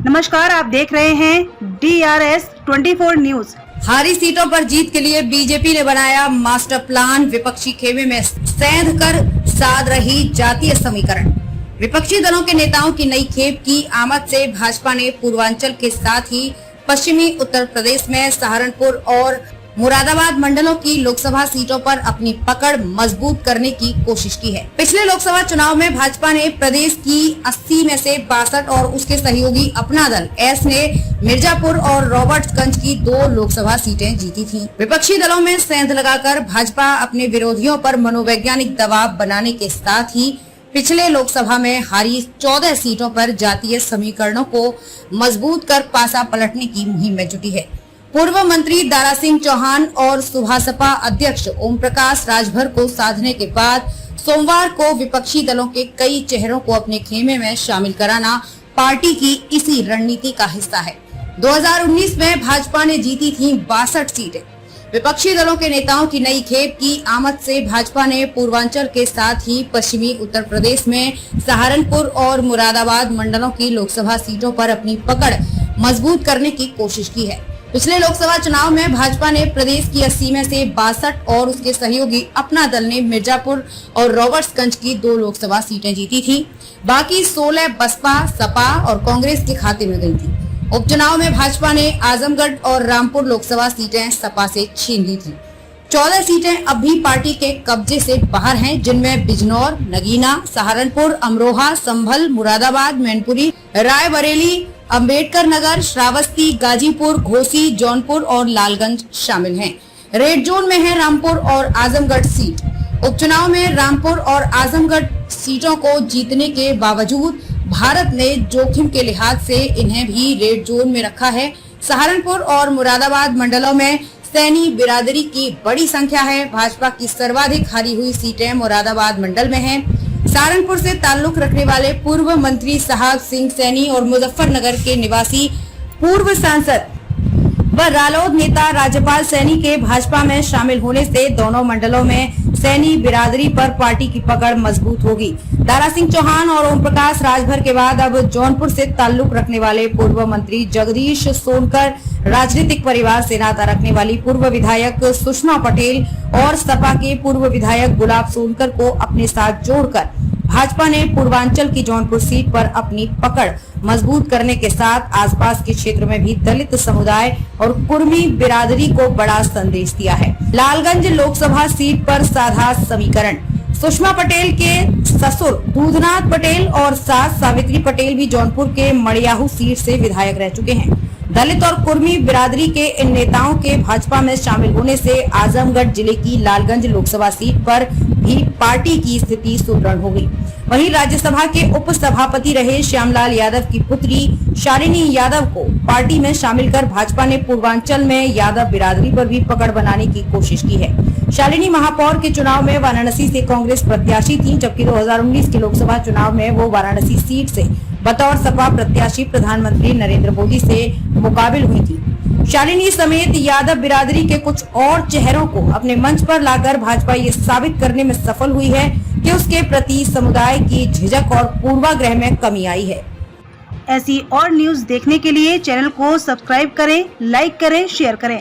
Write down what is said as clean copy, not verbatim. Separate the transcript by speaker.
Speaker 1: नमस्कार, आप देख रहे हैं DRS 24 न्यूज।
Speaker 2: हारी सीटों पर जीत के लिए बीजेपी ने बनाया मास्टर प्लान। विपक्षी खेमे में सेंध कर साध रही जातीय समीकरण। विपक्षी दलों के नेताओं की नई खेप की आमद से भाजपा ने पूर्वांचल के साथ ही पश्चिमी उत्तर प्रदेश में सहारनपुर और मुरादाबाद मंडलों की लोकसभा सीटों पर अपनी पकड़ मजबूत करने की कोशिश की है। पिछले लोकसभा चुनाव में भाजपा ने प्रदेश की 80 में से 62 और उसके सहयोगी अपना दल एस ने मिर्जापुर और रॉबर्ट्सगंज की 2 लोकसभा सीटें जीती थीं। विपक्षी दलों में सेंध लगाकर भाजपा अपने विरोधियों पर मनोवैज्ञानिक दबाव बनाने के साथ ही पिछले लोकसभा में हारी 14 सीटों पर जातीय समीकरणों को मजबूत कर पासा पलटने की मुहिम में जुटी है। पूर्व मंत्री दारा सिंह चौहान और सुभासपा अध्यक्ष ओम प्रकाश राजभर को साधने के बाद सोमवार को विपक्षी दलों के कई चेहरों को अपने खेमे में शामिल कराना पार्टी की इसी रणनीति का हिस्सा है। 2019 में भाजपा ने जीती थी 62 सीटें। विपक्षी दलों के नेताओं की नई खेप की आमद से भाजपा ने पूर्वांचल के साथ ही पश्चिमी उत्तर प्रदेश में सहारनपुर और मुरादाबाद मंडलों की लोकसभा सीटों पर अपनी पकड़ मजबूत करने की कोशिश की है। पिछले लोकसभा चुनाव में भाजपा ने प्रदेश की 80 में से 62 और उसके सहयोगी अपना दल ने मिर्जापुर और रॉबर्ट्सगंज की 2 लोकसभा सीटें जीती थी। बाकी 16 बसपा, सपा और कांग्रेस के खाते में गई थी। उपचुनाव में भाजपा ने आजमगढ़ और रामपुर लोकसभा सीटें सपा से छीन ली थी। 14 सीटें अब भी पार्टी के कब्जे से बाहर हैं, जिनमें बिजनौर, नगीना, सहारनपुर, अमरोहा, संभल, मुरादाबाद, मैनपुरी, रायबरेली, अंबेडकर नगर, श्रावस्ती, गाजीपुर, घोसी, जौनपुर और लालगंज शामिल हैं। रेड जोन में है रामपुर और आजमगढ़ सीट। उपचुनाव में रामपुर और आजमगढ़ सीटों को जीतने के बावजूद भारत ने जोखिम के लिहाज से इन्हें भी रेड जोन में रखा है। सहारनपुर और मुरादाबाद मंडलों में सैनी बिरादरी की बड़ी संख्या है। भाजपा की सर्वाधिक हारी हुई सीटें मुरादाबाद मंडल में हैं। सहारनपुर से ताल्लुक रखने वाले पूर्व मंत्री साहब सिंह सैनी और मुजफ्फरनगर के निवासी पूर्व सांसद व रालोद नेता राज्यपाल सैनी के भाजपा में शामिल होने से दोनों मंडलों में सैनी बिरादरी पर पार्टी की पकड़ मजबूत होगी। दारा सिंह चौहान और ओम प्रकाश राजभर के बाद अब जौनपुर से ताल्लुक रखने वाले पूर्व मंत्री जगदीश सोनकर, राजनीतिक परिवार से नाता रखने वाली पूर्व विधायक सुषमा पटेल और सपा के पूर्व विधायक गुलाब सोनकर को अपने साथ जोड़कर भाजपा ने पूर्वांचल की जौनपुर सीट पर अपनी पकड़ मजबूत करने के साथ आसपास के क्षेत्र में भी दलित समुदाय और कुर्मी बिरादरी को बड़ा संदेश दिया है। लालगंज लोकसभा सीट पर साधा समीकरण। सुषमा पटेल के ससुर दूधनाथ पटेल और सास सावित्री पटेल भी जौनपुर के मड़ियाहू सीट से विधायक रह चुके हैं। दलित और कुर्मी बिरादरी के इन नेताओं के भाजपा में शामिल होने से आजमगढ़ जिले की लालगंज लोकसभा सीट पर भी पार्टी की स्थिति सुदृढ़ हो गई। वहीं राज्यसभा के उप सभापति रहे श्यामलाल यादव की पुत्री शालिनी यादव को पार्टी में शामिल कर भाजपा ने पूर्वांचल में यादव बिरादरी पर भी पकड़ बनाने की कोशिश की है। शालिनी महापौर के चुनाव में वाराणसी से कांग्रेस प्रत्याशी थी, जबकि 2019 के लोकसभा चुनाव में वो वाराणसी सीट से बतौर सपा प्रत्याशी प्रधानमंत्री नरेंद्र मोदी से मुकाबिल हुई थी। शालिनी समेत यादव बिरादरी के कुछ और चेहरों को अपने मंच पर लाकर भाजपा ये साबित करने में सफल हुई है कि उसके प्रति समुदाय की झिझक और पूर्वाग्रह में कमी आई है।
Speaker 1: ऐसी और न्यूज देखने के लिए चैनल को सब्सक्राइब करें, लाइक करें, शेयर करें।